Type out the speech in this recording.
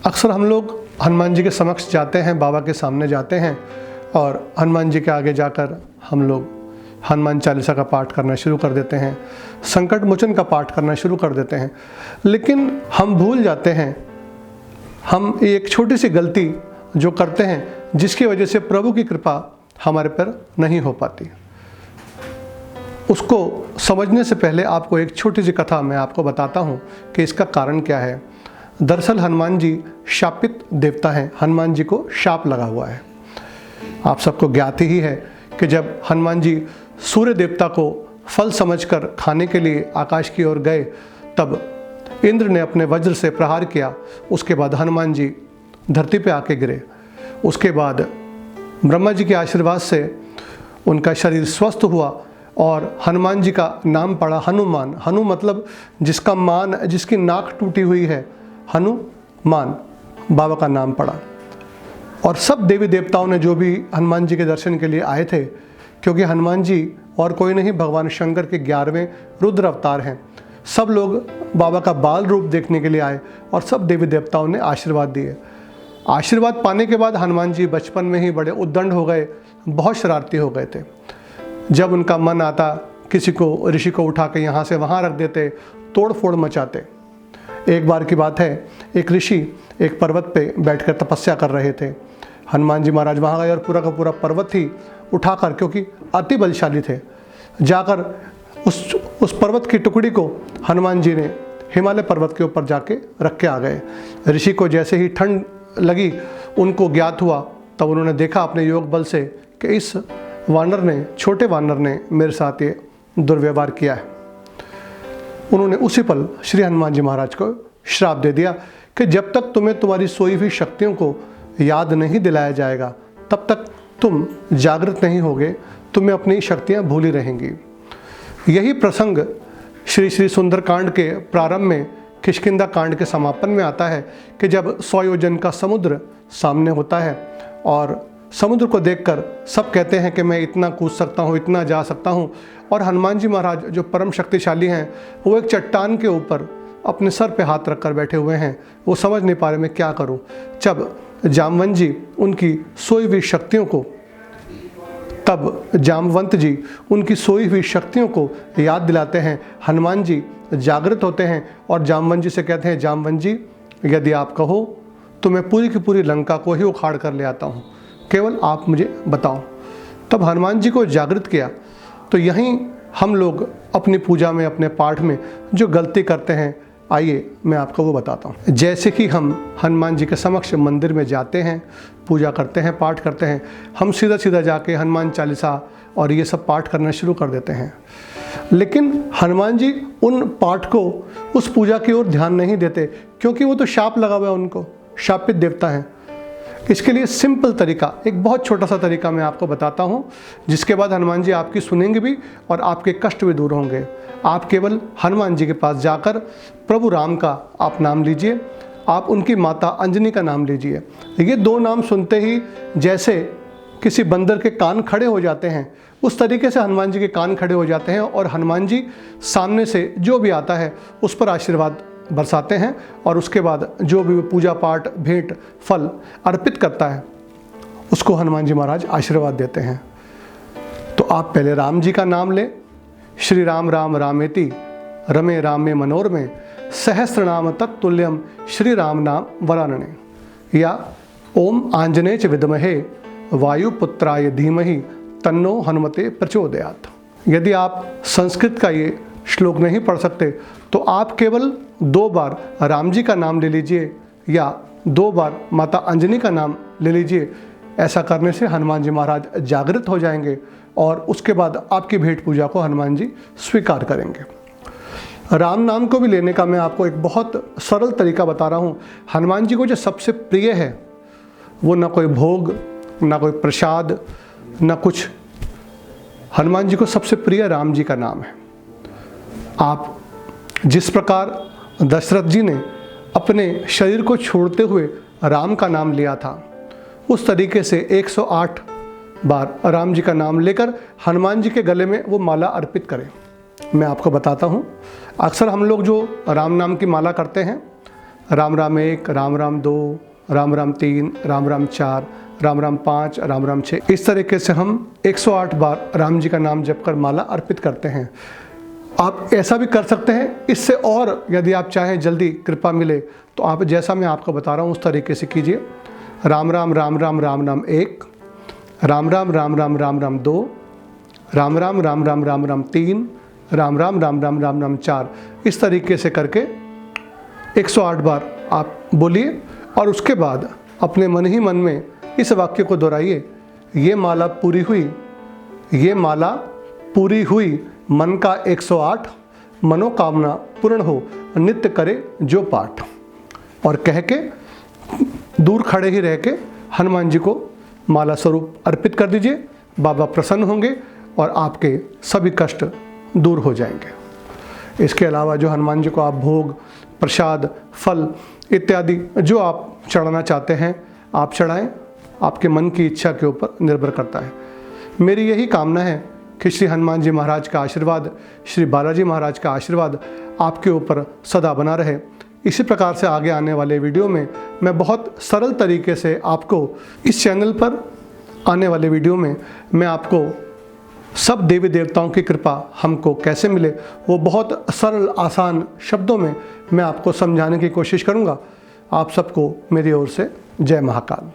अक्सर हम लोग हनुमान जी के समक्ष जाते हैं, बाबा के सामने जाते हैं और हनुमान जी के आगे जाकर हम लोग हनुमान चालीसा का पाठ करना शुरू कर देते हैं, संकट मोचन का पाठ करना शुरू कर देते हैं। लेकिन हम भूल जाते हैं, हम एक छोटी सी गलती जो करते हैं जिसकी वजह से प्रभु की कृपा हमारे पर नहीं हो पाती। उसको समझने से पहले आपको एक छोटी सी कथा मैं आपको बताता हूँ कि इसका कारण क्या है। दरअसल हनुमान जी शापित देवता हैं, हनुमान जी को शाप लगा हुआ है। आप सबको ज्ञात ही है कि जब हनुमान जी सूर्य देवता को फल समझकर खाने के लिए आकाश की ओर गए, तब इंद्र ने अपने वज्र से प्रहार किया। उसके बाद हनुमान जी धरती पे आके गिरे। उसके बाद ब्रह्मा जी के आशीर्वाद से उनका शरीर स्वस्थ हुआ और हनुमान जी का नाम पड़ा हनुमान। हनु मतलब जिसका मान, जिसकी नाक टूटी हुई है, हनुमान बाबा का नाम पड़ा। और सब देवी देवताओं ने जो भी हनुमान जी के दर्शन के लिए आए थे, क्योंकि हनुमान जी और कोई नहीं भगवान शंकर के 11वें रुद्र अवतार हैं, सब लोग बाबा का बाल रूप देखने के लिए आए और सब देवी देवताओं ने आशीर्वाद दिए। आशीर्वाद पाने के बाद हनुमान जी बचपन में ही बड़े उद्दंड हो गए, बहुत शरारती हो गए थे। जब उनका मन आता, किसी को ऋषि को उठा के यहाँ से वहाँ रख देते, तोड़ फोड़ मचाते। एक बार की बात है, एक ऋषि एक पर्वत पे बैठकर तपस्या कर रहे थे। हनुमान जी महाराज वहाँ गए और पूरा का पूरा पर्वत ही उठाकर, क्योंकि अति बलशाली थे, जाकर उस पर्वत की टुकड़ी को हनुमान जी ने हिमालय पर्वत के ऊपर जाके रख के आ गए। ऋषि को जैसे ही ठंड लगी, उनको ज्ञात हुआ, तब उन्होंने देखा अपने योग बल से कि इस वानर ने, छोटे वानर ने मेरे साथ ये दुर्व्यवहार किया है। उन्होंने उसी पल श्री हनुमान जी महाराज को श्राप दे दिया कि जब तक तुम्हें तुम्हारी सोई हुई शक्तियों को याद नहीं दिलाया जाएगा, तब तक तुम जागृत नहीं होगे, तुम्हें अपनी शक्तियां भूली रहेंगी। यही प्रसंग श्री श्री सुंदरकांड के प्रारंभ में किष्किंधा कांड के समापन में आता है कि जब 100 योजन का समुद्र सामने होता है और समुद्र को देखकर सब कहते हैं कि मैं इतना कूद सकता हूँ, इतना जा सकता हूँ, और हनुमान जी महाराज जो परम शक्तिशाली हैं, वो एक चट्टान के ऊपर अपने सर पे हाथ रखकर बैठे हुए हैं। वो समझ नहीं पा रहे मैं क्या करूँ। जब जामवंत जी उनकी सोई हुई शक्तियों को याद दिलाते हैं, हनुमान जी जागृत होते हैं और जामवंत जी से कहते हैं, जामवंत जी यदि आप कहो तो मैं पूरी की पूरी लंका को ही उखाड़ कर ले आता हूँ, केवल आप मुझे बताओ। तब हनुमान जी को जागृत किया। तो यहीं हम लोग अपनी पूजा में, अपने पाठ में जो गलती करते हैं, आइए मैं आपको वो बताता हूँ। जैसे कि हम हनुमान जी के समक्ष मंदिर में जाते हैं, पूजा करते हैं, पाठ करते हैं, हम सीधा सीधा जाके हनुमान चालीसा और ये सब पाठ करना शुरू कर देते हैं। लेकिन हनुमान जी उन पाठ को, उस पूजा की ओर ध्यान नहीं देते, क्योंकि वो तो शाप लगा हुआ है, उनको शापित देवता हैं। इसके लिए सिंपल तरीका, एक बहुत छोटा सा तरीका मैं आपको बताता हूँ, जिसके बाद हनुमान जी आपकी सुनेंगे भी और आपके कष्ट भी दूर होंगे। आप केवल हनुमान जी के पास जाकर प्रभु राम का आप नाम लीजिए, आप उनकी माता अंजनी का नाम लीजिए। ये 2 नाम सुनते ही जैसे किसी बंदर के कान खड़े हो जाते हैं, उस तरीके से हनुमान जी के कान खड़े हो जाते हैं और हनुमान जी सामने से जो भी आता है उस पर आशीर्वाद बरसाते हैं। और उसके बाद जो भी पूजा पाठ, भेंट, फल अर्पित करता है, उसको हनुमान जी महाराज आशीर्वाद देते हैं। तो आप पहले राम जी का नाम लें, श्री राम राम रामेति रमे रामे मनोरमे सहस्त्र नाम तत्तुल्यम श्री राम नाम वरानने, या ओम आंजनेय च विद्महे वायुपुत्राय धीमहि तन्नो हनुमते प्रचोदयात्। यदि आप संस्कृत का ये श्लोक नहीं पढ़ सकते तो आप केवल 2 बार राम जी का नाम ले लीजिए या 2 बार माता अंजनी का नाम ले लीजिए। ऐसा करने से हनुमान जी महाराज जागृत हो जाएंगे और उसके बाद आपकी भेंट पूजा को हनुमान जी स्वीकार करेंगे। राम नाम को भी लेने का मैं आपको एक बहुत सरल तरीका बता रहा हूँ। हनुमान जी को जो सबसे प्रिय है, वो ना कोई भोग, ना कोई प्रसाद, ना कुछ। हनुमान जी को सबसे प्रिय राम जी का नाम है। आप जिस प्रकार दशरथ जी ने अपने शरीर को छोड़ते हुए राम का नाम लिया था, उस तरीके से 108 बार राम जी का नाम लेकर हनुमान जी के गले में वो माला अर्पित करें। मैं आपको बताता हूँ, अक्सर हम लोग जो राम नाम की माला करते हैं, राम राम 1, राम राम 2, राम राम 3, राम राम 4, राम राम 5, राम राम 6। इस तरीके से हम 108 बार राम जी का नाम जप कर माला अर्पित करते हैं। आप ऐसा भी कर सकते हैं। इससे और यदि आप चाहें जल्दी कृपा मिले तो आप जैसा मैं आपको बता रहा हूँ उस तरीके से कीजिए। राम राम राम राम राम राम 1, राम राम राम राम राम राम 2, राम राम राम राम राम राम 3, राम राम राम राम राम राम 4। इस तरीके से करके 108 बार आप बोलिए और उसके बाद अपने मन ही मन में इस वाक्य को दोहराइए, ये माला पूरी हुई, ये माला पूरी हुई, मन का 108, मनोकामना पूर्ण हो, नित्य करे जो पाठ। और कह के दूर खड़े ही रह के हनुमान जी को माला स्वरूप अर्पित कर दीजिए। बाबा प्रसन्न होंगे और आपके सभी कष्ट दूर हो जाएंगे। इसके अलावा जो हनुमान जी को आप भोग, प्रसाद, फल इत्यादि जो आप चढ़ाना चाहते हैं आप चढ़ाएं। आपके मन की इच्छा के ऊपर निर्भर करता है। मेरी यही कामना है कि श्री हनुमान जी महाराज का आशीर्वाद, श्री बालाजी महाराज का आशीर्वाद आपके ऊपर सदा बना रहे। इसी प्रकार से आगे आने वाले वीडियो में मैं बहुत सरल तरीके से आपको इस चैनल पर आने वाले वीडियो में मैं आपको सब देवी देवताओं की कृपा हमको कैसे मिले वो बहुत सरल आसान शब्दों में मैं आपको समझाने की कोशिश करूंगा। आप सबको मेरी ओर से जय महाकाल।